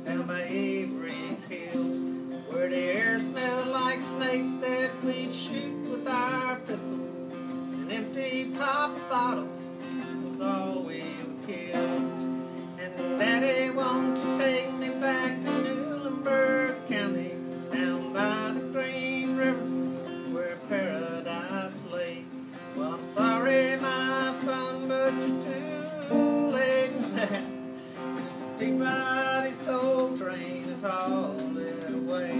down by Avery's Hill, where the air smelled like snakes that we'd shoot with our pistols, and empty pop bottles was all we would kill. And Daddy won't take me back to Muhlenberg County, down by the Green River, where paradise lay. Well, I'm sorry, my son, but you're too late in that. Peabody's coal train is hauled away.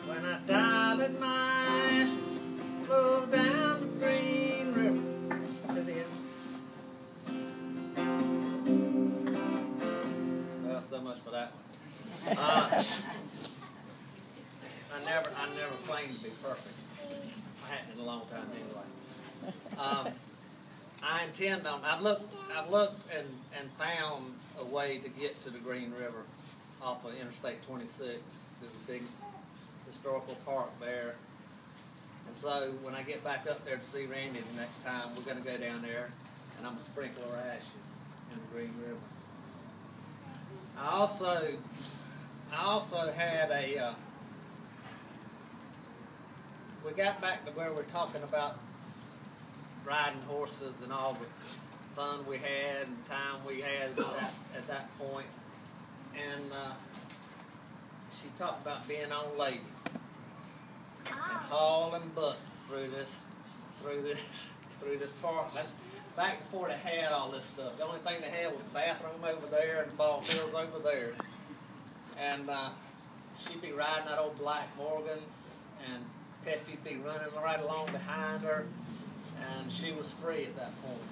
When I die, let my ashes flow down the Green River to the end. Well, so much for that one. I never claimed to be perfect. I hadn't in a long time anyway. I intend on. I've looked and found a way to get to the Green River off of Interstate 26. There's a big historical park there, and so when I get back up there to see Randy the next time, we're going to go down there, and I'm going to sprinkle our ashes in the Green River. I also had a. We got back to where we're talking about riding horses and all the fun we had and time we had at that point. And she talked about being on lady and hauling butt through this park. That's back before they had all this stuff. The only thing they had was the bathroom over there and the ball fields over there. And she'd be riding that old black Morgan, and Peppy'd be running right along behind her. And she was free at that point.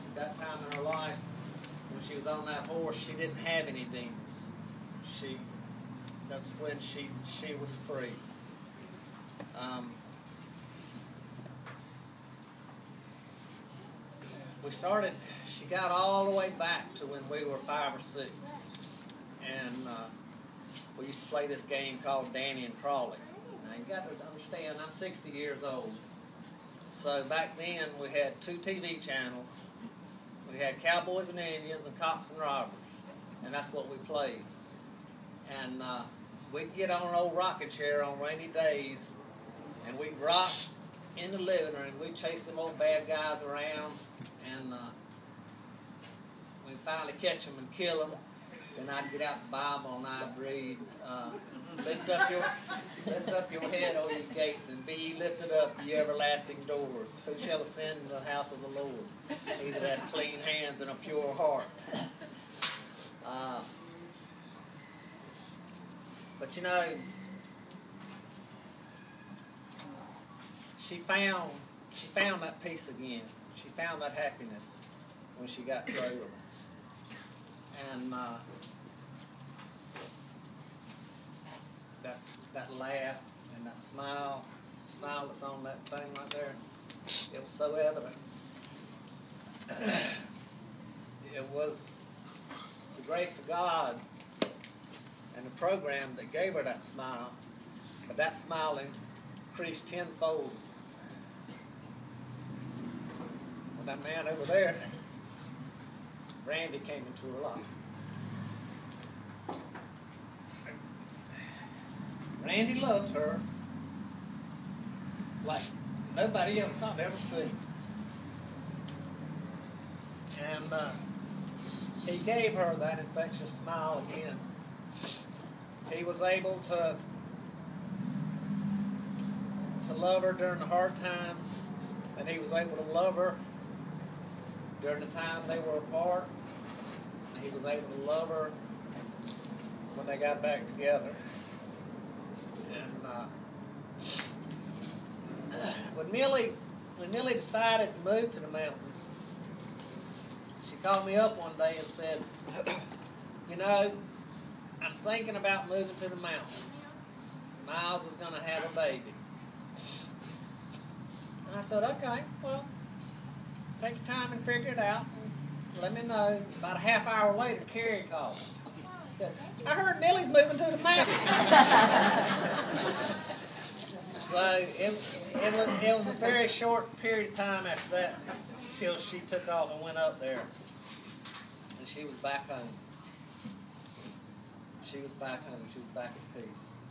At that time in her life, when she was on that horse, she didn't have any demons. That's when she was free. She got all the way back to when we were 5 or 6. And we used to play this game called Danny and Crawley. Now you got to understand, I'm 60 years old. So back then we had 2 TV channels. We had Cowboys and Indians and Cops and Robbers, and that's what we played. And we'd get on an old rocking chair on rainy days, and we'd rock in the living room. We'd chase them old bad guys around, and we'd finally catch them and kill them. Then I'd get out the Bible and I'd read, lift up your head, O ye gates, and be ye lifted up, ye everlasting doors. Who shall ascend into the house of the Lord? He that hath clean hands and a pure heart. But you know, she found that peace again. She found that happiness when she got sober. And that laugh and that smile that's on that thing right there, it was so evident. It was the grace of God and the program that gave her that smile, but that smile increased tenfold when that man over there, Randy, came into her life. Randy loved her like nobody else I've ever seen. And he gave her that infectious smile again. He was able to love her during the hard times, and he was able to love her during the time they were apart, and he was able to love her when they got back together. And when Millie decided to move to the mountains, she called me up one day and said, you know, I'm thinking about moving to the mountains. Miles is going to have a baby. And I said, okay, well, take your time and figure it out. And let me know. About a half hour later, Carrie called. Said, I heard Millie's moving to the mountains. So it was a very short period of time after that until she took off and went up there. And she was back home. She was back home. She was back at peace.